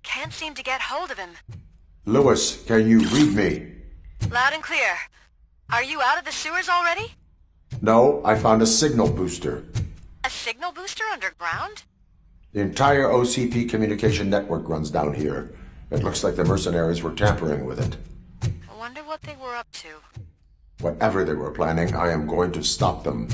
Can't seem to get hold of him. Lewis, can you read me? Loud and clear. Are you out of the sewers already? No, I found a signal booster. A signal booster underground? The entire OCP communication network runs down here. It looks like the mercenaries were tampering with it. I wonder what they were up to. Whatever they were planning, I am going to stop them.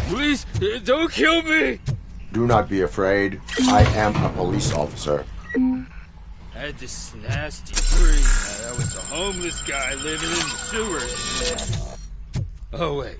Please, don't kill me! Do not be afraid. I am a police officer. I had this nasty dream that I was a homeless guy living in the sewers. Oh, wait.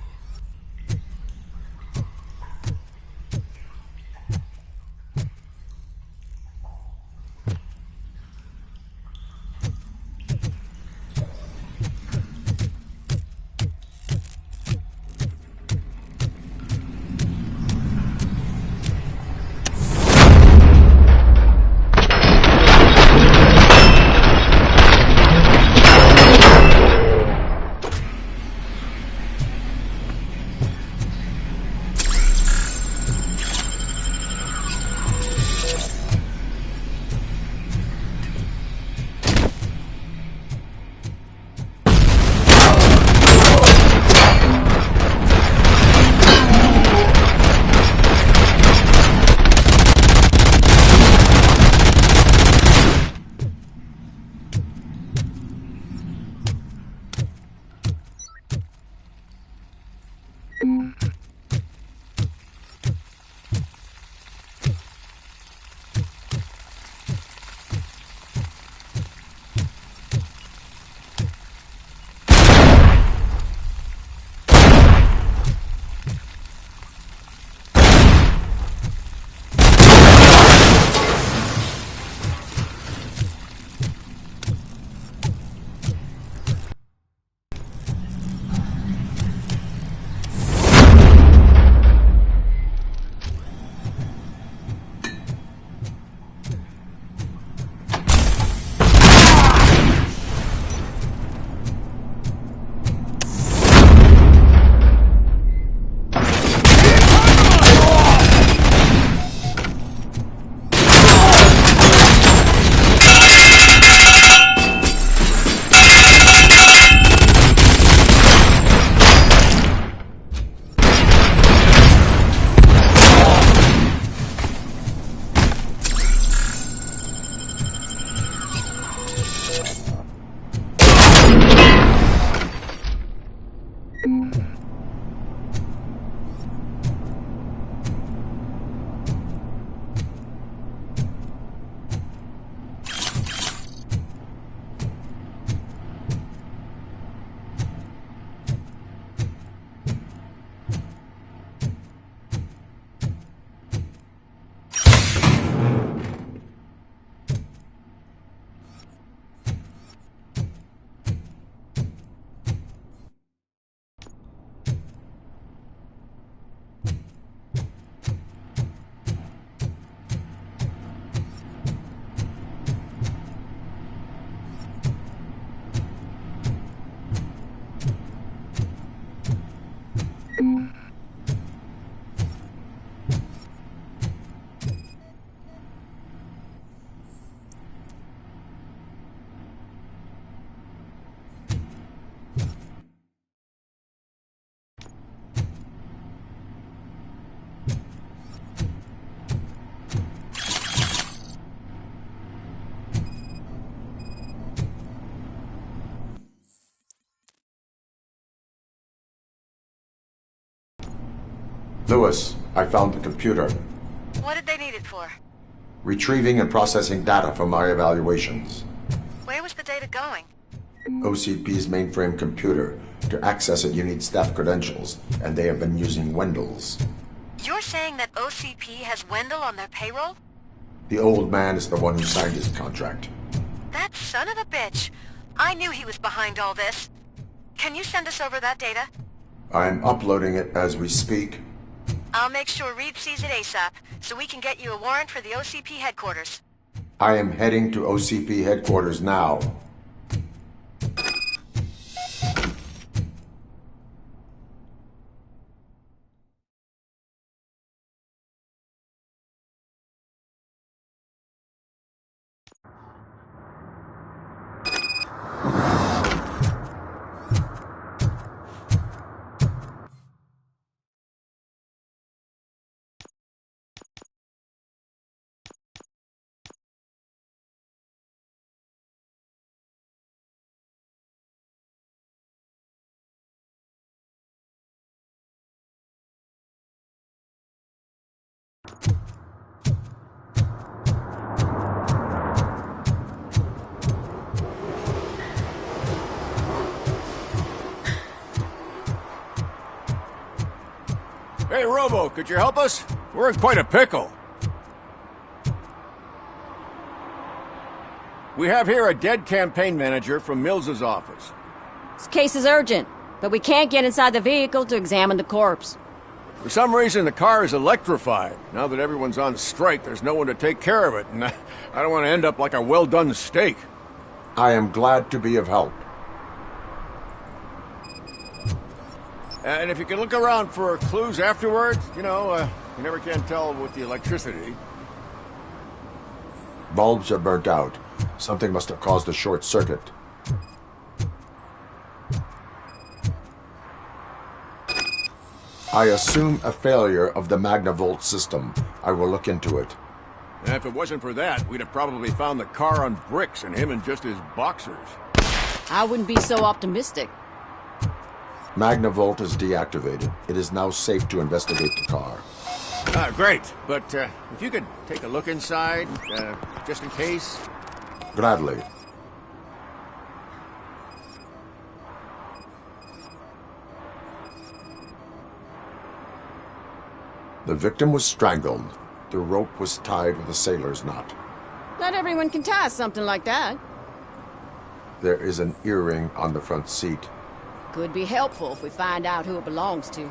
Lewis, I found the computer. What did they need it for? Retrieving and processing data from my evaluations. Where was the data going? OCP's mainframe computer. To access it, you need staff credentials, and they have been using Wendell's. You're saying that OCP has Wendell on their payroll? The old man is the one who signed his contract. That son of a bitch. I knew he was behind all this. Can you send us over that data? I'm uploading it as we speak. I'll make sure Reed sees it ASAP, so we can get you a warrant for the OCP headquarters. I am heading to OCP headquarters now. Hey, Robo, could you help us? We're in quite a pickle. We have here a dead campaign manager from Mills's office. This case is urgent, but we can't get inside the vehicle to examine the corpse. For some reason, the car is electrified. Now that everyone's on strike, there's no one to take care of it, and I don't want to end up like a well-done steak. I am glad to be of help. And if you can look around for clues afterwards, you never can tell with the electricity. Bulbs are burnt out. Something must have caused a short circuit. I assume a failure of the Magnavolt system. I will look into it. And if it wasn't for that, we'd have probably found the car on bricks and him in just his boxers. I wouldn't be so optimistic. Magnavolt is deactivated. It is now safe to investigate the car. Great. But if you could take a look inside, just in case. Gladly. The victim was strangled. The rope was tied with a sailor's knot. Not everyone can tie something like that. There is an earring on the front seat. Could be helpful if we find out who it belongs to.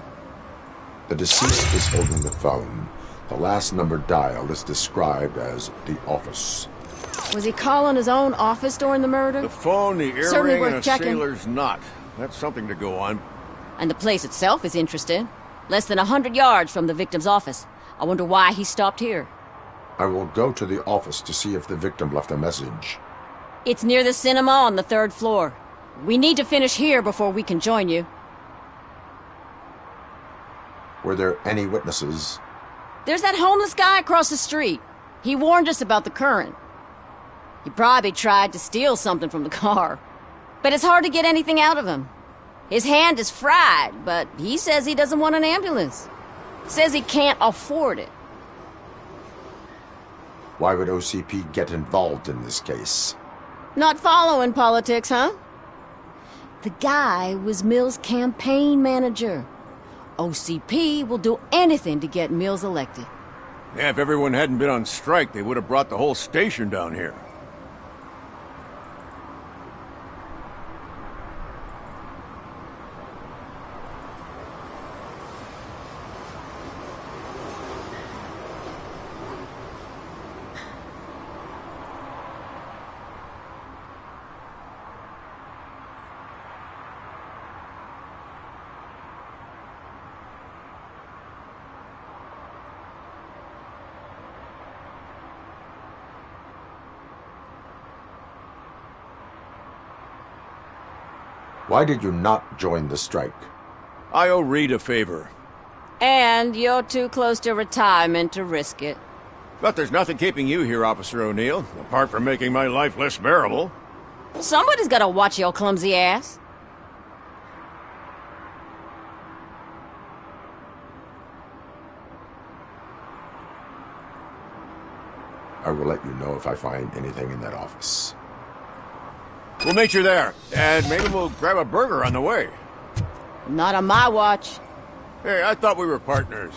The deceased is holding the phone. The last number dialed is described as the office. Was he calling his own office during the murder? The phone, the Certainly earring, worth and a checking. sailor's knot. That's something to go on. And the place itself is interesting. Less than 100 yards from the victim's office. I wonder why he stopped here. I will go to the office to see if the victim left a message. It's near the cinema on the 3rd floor. We need to finish here before we can join you. Were there any witnesses? There's that homeless guy across the street. He warned us about the current. He probably tried to steal something from the car. But it's hard to get anything out of him. His hand is fried, but he says he doesn't want an ambulance. Says he can't afford it. Why would OCP get involved in this case? Not following politics, huh? The guy was Mills' campaign manager. OCP will do anything to get Mills elected. Yeah, if everyone hadn't been on strike, they would have brought the whole station down here. Why did you not join the strike? I owe Reed a favor. And you're too close to retirement to risk it. But there's nothing keeping you here, Officer O'Neill, apart from making my life less bearable. Somebody's gotta watch your clumsy ass. I will let you know if I find anything in that office. We'll meet you there, and maybe we'll grab a burger on the way. Not on my watch. Hey, I thought we were partners.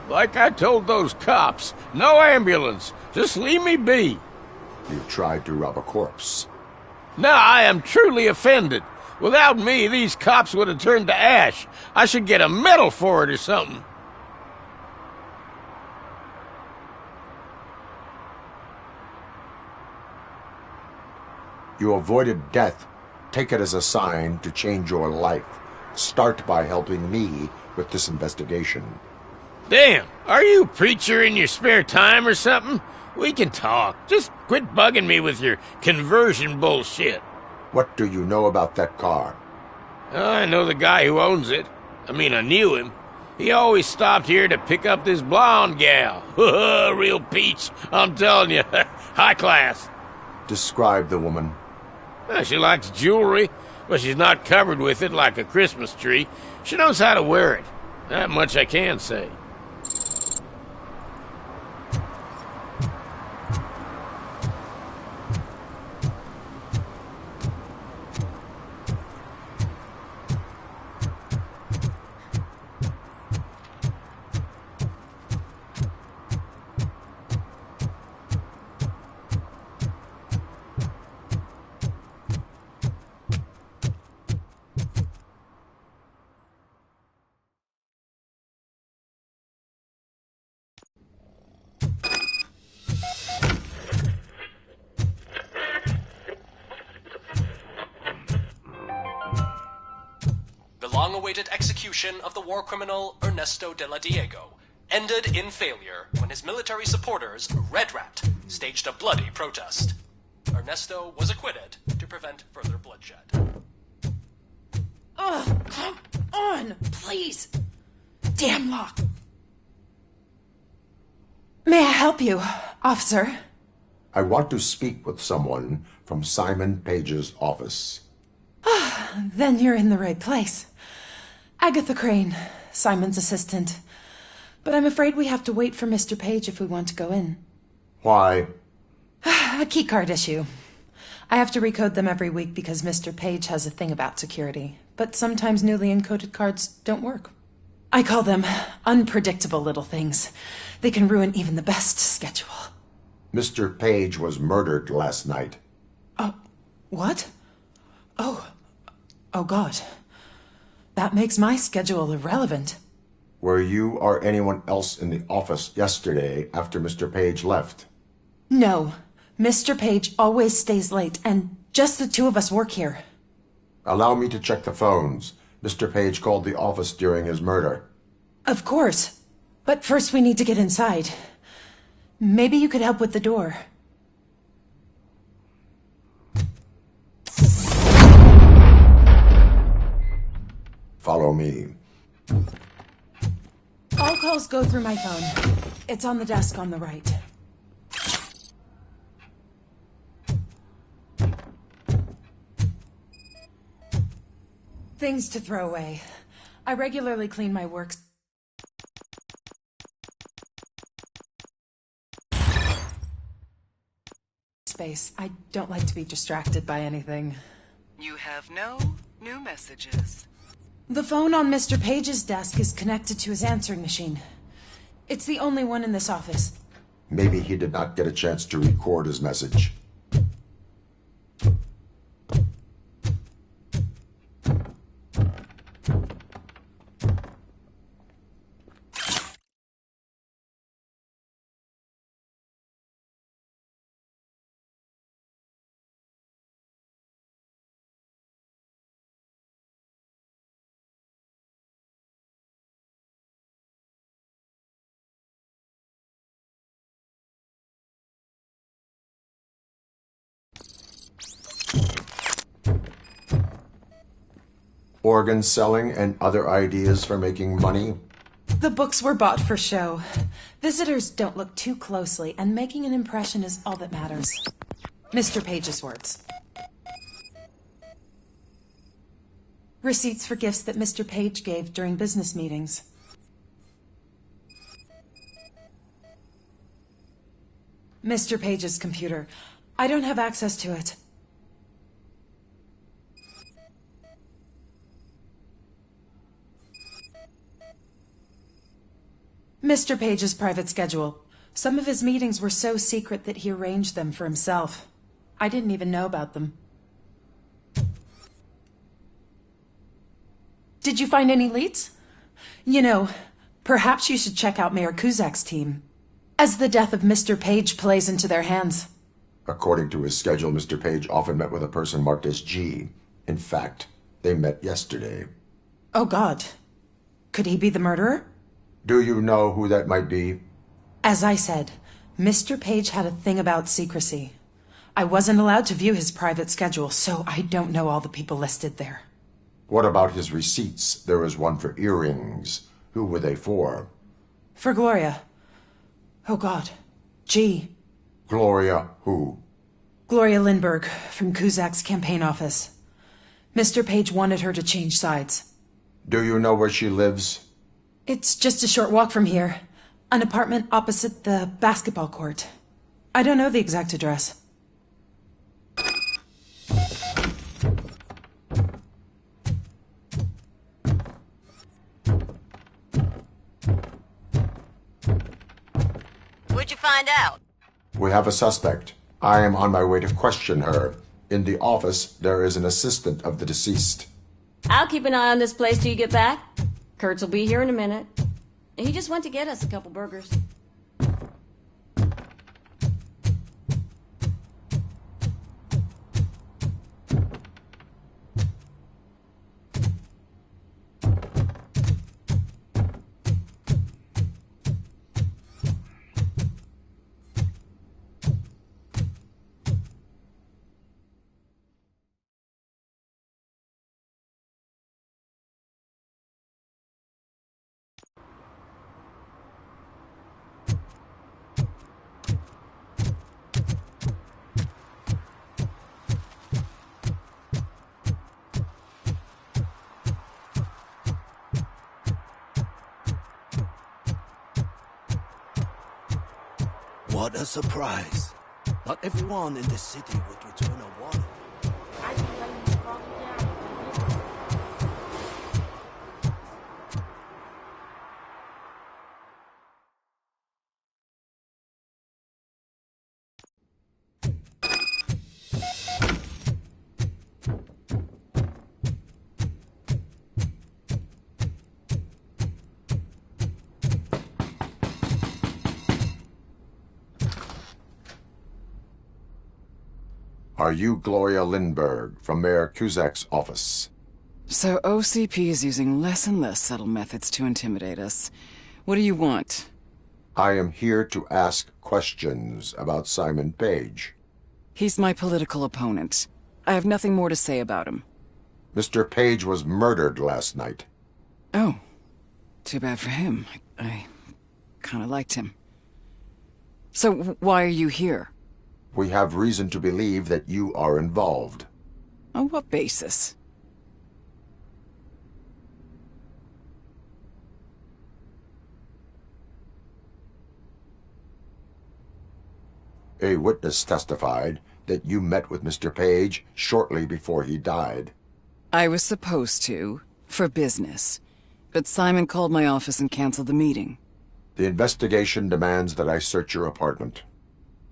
Like I told those cops, no ambulance. Just leave me be. You tried to rob a corpse. Now I am truly offended. Without me, these cops would have turned to ash. I should get a medal for it or something. You avoided death. Take it as a sign to change your life. Start by helping me with this investigation. Damn, are you a preacher in your spare time or something? We can talk. Just quit bugging me with your conversion bullshit. What do you know about that car? I know the guy who owns it. I mean, I knew him. He always stopped here to pick up this blonde gal. Real peach, I'm telling you. High class. Describe the woman. She likes jewelry, but she's not covered with it like a Christmas tree. She knows how to wear it. That much I can say. Long-awaited execution of the war criminal Ernesto de la Diego ended in failure when his military supporters, Red Rat, staged a bloody protest. Ernesto was acquitted to prevent further bloodshed. Ugh, come on, please. Damn lock. May I help you, officer? I want to speak with someone from Simon Page's office. Then you're in the right place. Agatha Crane, Simon's assistant. But I'm afraid we have to wait for Mr. Page if we want to go in. Why? A keycard issue. I have to recode them every week because Mr. Page has a thing about security. But sometimes newly encoded cards don't work. I call them unpredictable little things. They can ruin even the best schedule. Mr. Page was murdered last night. Oh, what? Oh God. That makes my schedule irrelevant. Were you or anyone else in the office yesterday after Mr. Page left? No. Mr. Page always stays late, and just the two of us work here. Allow me to check the phones. Mr. Page called the office during his murder. Of course. But first we need to get inside. Maybe you could help with the door. Follow me. All calls go through my phone. It's on the desk on the right. Things to throw away. I regularly clean my work space. I don't like to be distracted by anything. You have no new messages. The phone on Mr. Page's desk is connected to his answering machine. It's the only one in this office. Maybe he did not get a chance to record his message. Organ selling and other ideas for making money? The books were bought for show. Visitors don't look too closely, and making an impression is all that matters. Mr. Page's words. Receipts for gifts that Mr. Page gave during business meetings. Mr. Page's computer. I don't have access to it. Mr. Page's private schedule. Some of his meetings were so secret that he arranged them for himself. I didn't even know about them. Did you find any leads? You know, perhaps you should check out Mayor Kuzak's team, as the death of Mr. Page plays into their hands. According to his schedule, Mr. Page often met with a person marked as G. In fact, they met yesterday. Oh, God. Could he be the murderer? Do you know who that might be? As I said, Mr. Page had a thing about secrecy. I wasn't allowed to view his private schedule, so I don't know all the people listed there. What about his receipts? There was one for earrings. Who were they for? For Gloria. Oh, God. G. Gloria who? Gloria Lindbergh, from Kuzak's campaign office. Mr. Page wanted her to change sides. Do you know where she lives? It's just a short walk from here. An apartment opposite the basketball court. I don't know the exact address. What'd you find out? We have a suspect. I am on my way to question her. In the office, there is an assistant of the deceased. I'll keep an eye on this place till you get back. Kurtz will be here in a minute. He just went to get us a couple burgers. What a surprise. Not everyone in the city would return a water. Are you Gloria Lindbergh from Mayor Kuzak's office? So OCP is using less and less subtle methods to intimidate us. What do you want? I am here to ask questions about Simon Page. He's my political opponent. I have nothing more to say about him. Mr. Page was murdered last night. Oh, too bad for him. I kind of liked him. So why are you here? We have reason to believe that you are involved. On what basis? A witness testified that you met with Mr. Page shortly before he died. I was supposed to, for business. But Simon called my office and canceled the meeting. The investigation demands that I search your apartment.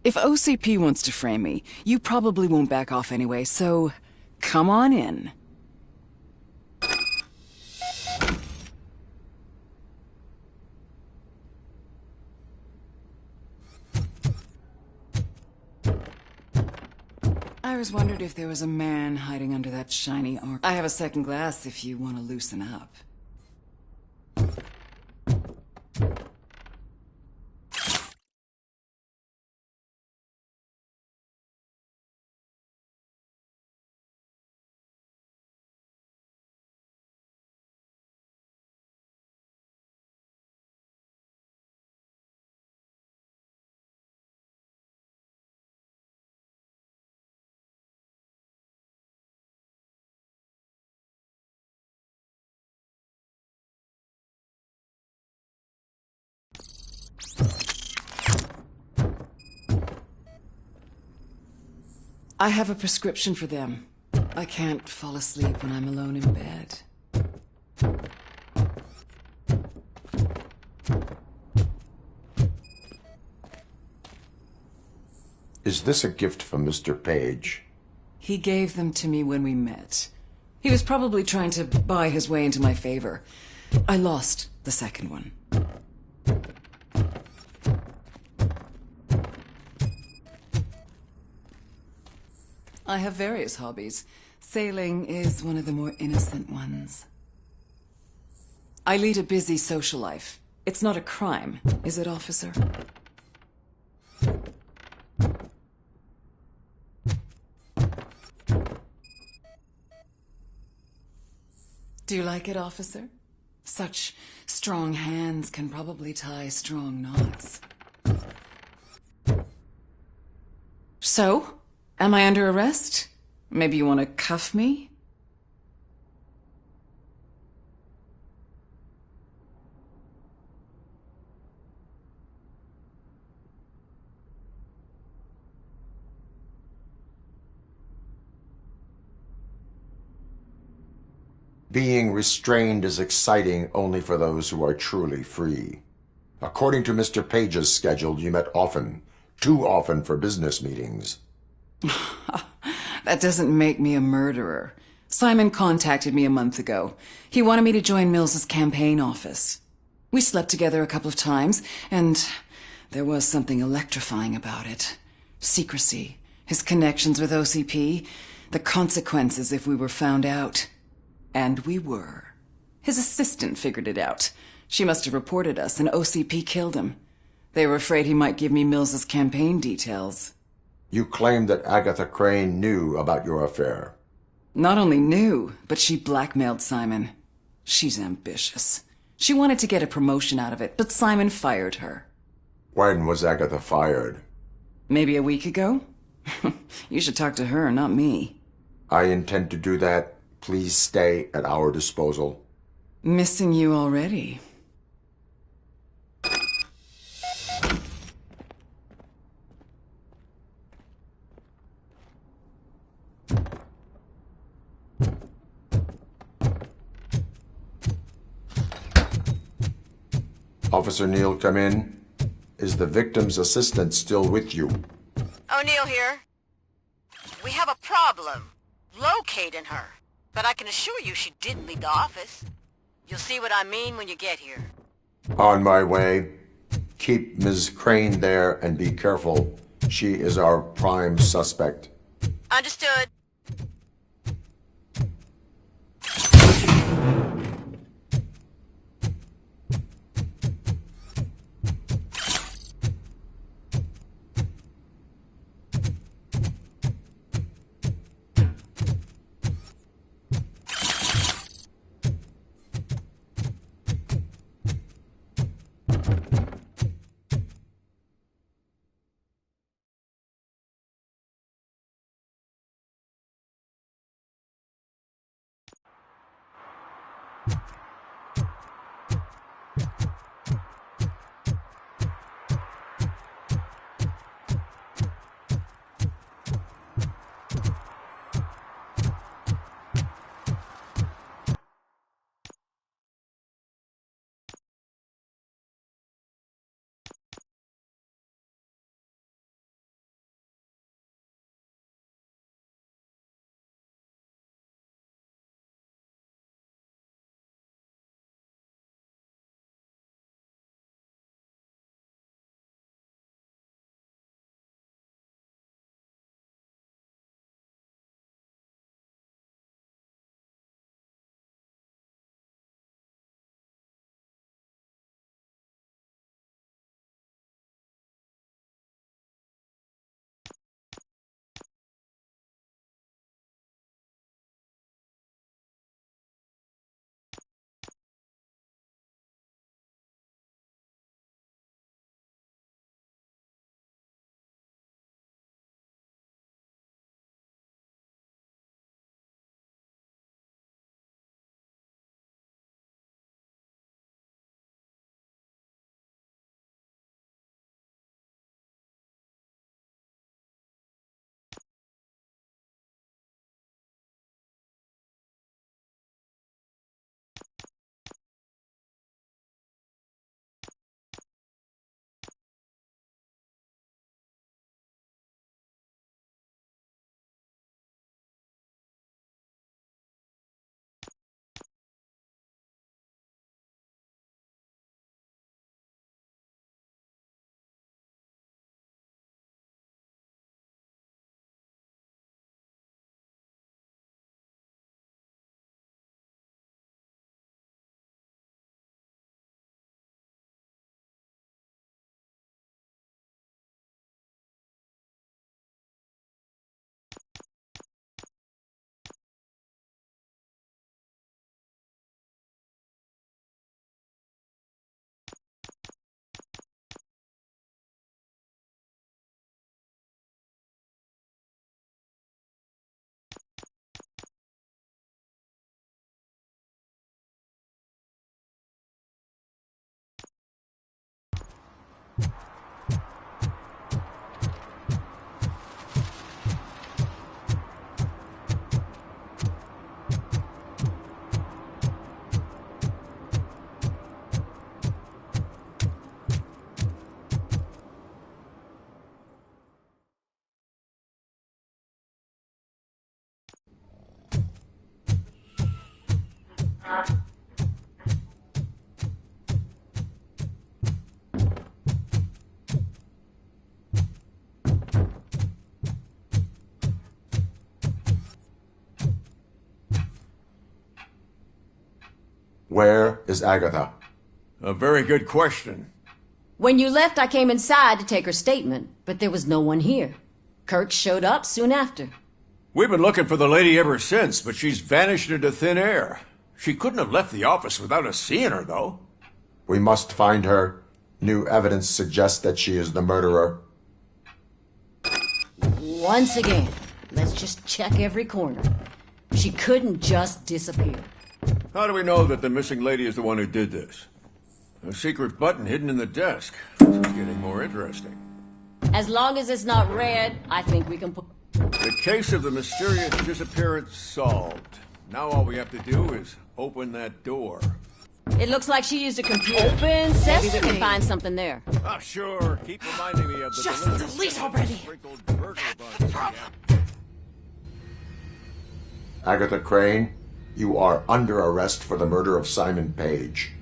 If OCP wants to frame me, you probably won't back off anyway, so come on in. I was wondered if there was a man hiding under that shiny armor. I have a second glass if you want to loosen up. I have a prescription for them. I can't fall asleep when I'm alone in bed. Is this a gift from Mr. Page? He gave them to me when we met. He was probably trying to buy his way into my favor. I lost the second one. I have various hobbies. Sailing is one of the more innocent ones. I lead a busy social life. It's not a crime, is it, officer? Do you like it, officer? Such strong hands can probably tie strong knots. So? Am I under arrest? Maybe you want to cuff me? Being restrained is exciting only for those who are truly free. According to Mr. Page's schedule, you met often, too often for business meetings. That doesn't make me a murderer. Simon contacted me a month ago. He wanted me to join Mills's campaign office. We slept together a couple of times, and there was something electrifying about it. Secrecy, his connections with OCP, the consequences if we were found out. And we were. His assistant figured it out. She must have reported us, and OCP killed him. They were afraid he might give me Mills's campaign details. You claimed that Agatha Crane knew about your affair. Not only knew, but she blackmailed Simon. She's ambitious. She wanted to get a promotion out of it, but Simon fired her. When was Agatha fired? Maybe a week ago? You should talk to her, not me. I intend to do that. Please stay at our disposal. Missing you already. Officer Neal, come in. Is the victim's assistant still with you? O'Neill here. We have a problem. Locating her. But I can assure you she didn't leave the office. You'll see what I mean when you get here. On my way. Keep Ms. Crane there and be careful. She is our prime suspect. Understood. Where is Agatha? A very good question. When you left, I came inside to take her statement, but there was no one here. Kirk showed up soon after. We've been looking for the lady ever since, but she's vanished into thin air. She couldn't have left the office without us seeing her, though. We must find her. New evidence suggests that she is the murderer. Once again, let's just check every corner. She couldn't just disappear. How do we know that the missing lady is the one who did this? A secret button hidden in the desk. This is getting more interesting. As long as it's not red, I think we can put... The case of the mysterious disappearance solved. Now all we have to do is open that door. It looks like she used a computer. Open sesame. Maybe we can find something there. Ah, sure. Keep reminding me of the... Just delete already! Agatha Crane, you are under arrest for the murder of Simon Page.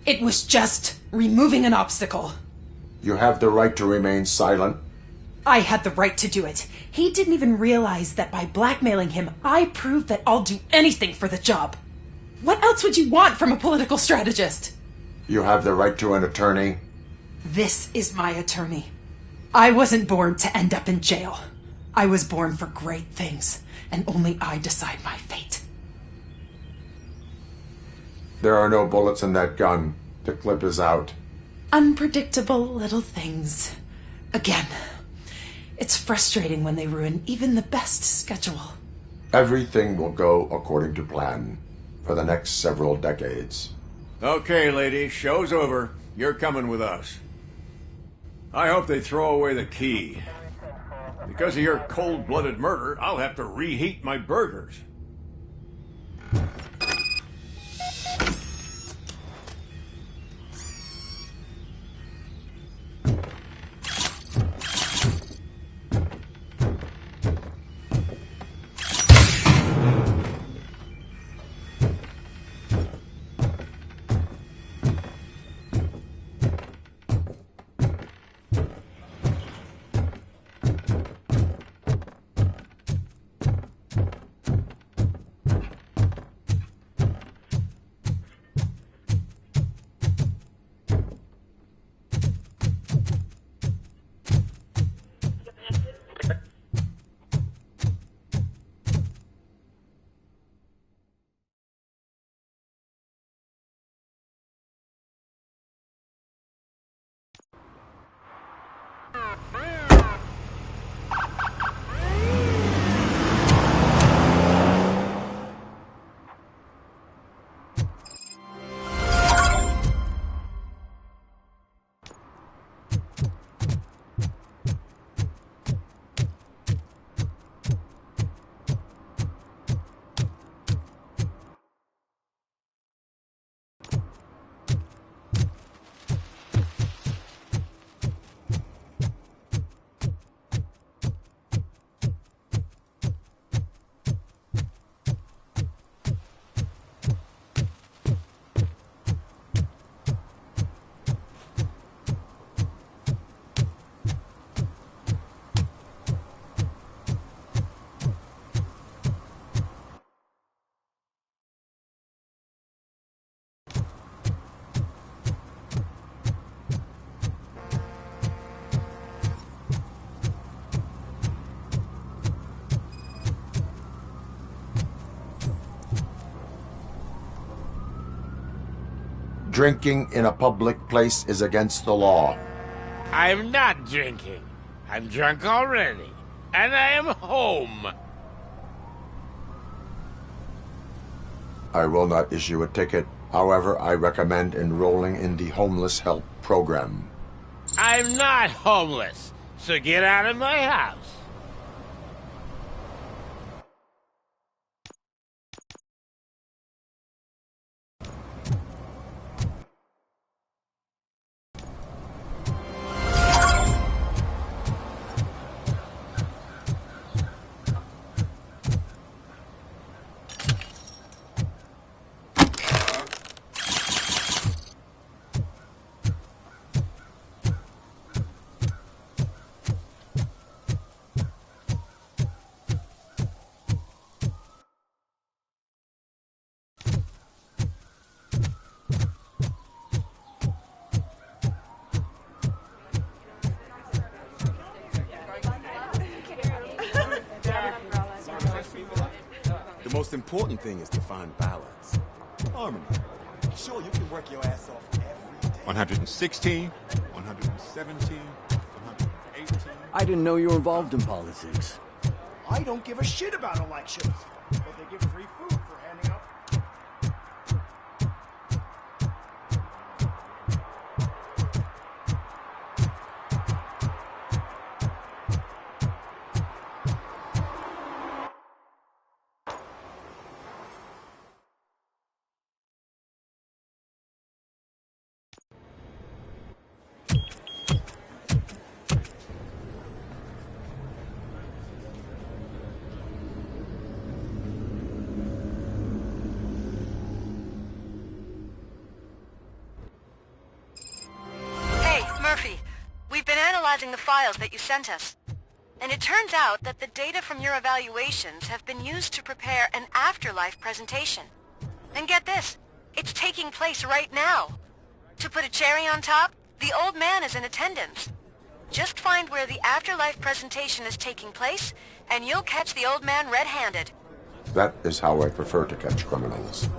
It was just removing an obstacle. You have the right to remain silent. I had the right to do it. He didn't even realize that by blackmailing him, I proved that I'll do anything for the job. What else would you want from a political strategist? You have the right to an attorney. This is my attorney. I wasn't born to end up in jail. I was born for great things, and only I decide my fate. There are no bullets in that gun. The clip is out. Unpredictable little things. Again, it's frustrating when they ruin even the best schedule. Everything will go according to plan for the next several decades. Okay, lady, show's over. You're coming with us. I hope they throw away the key. Because of your cold-blooded murder, I'll have to reheat my burgers. Drinking in a public place is against the law. I'm not drinking. I'm drunk already. And I am home. I will not issue a ticket. However, I recommend enrolling in the homeless help program. I'm not homeless, so get out of my house. most important thing is to find balance. Harmony. Sure, you can work your ass off every day. 116, 117, 118. I didn't know you were involved in politics. I don't give a shit about elections, but they give free food for handing out. We've been analyzing the files that you sent us, and it turns out that the data from your evaluations have been used to prepare an afterlife presentation. And get this, it's taking place right now. To put a cherry on top, the old man is in attendance. Just find where the afterlife presentation is taking place, and you'll catch the old man red-handed. That is how I prefer to catch criminals.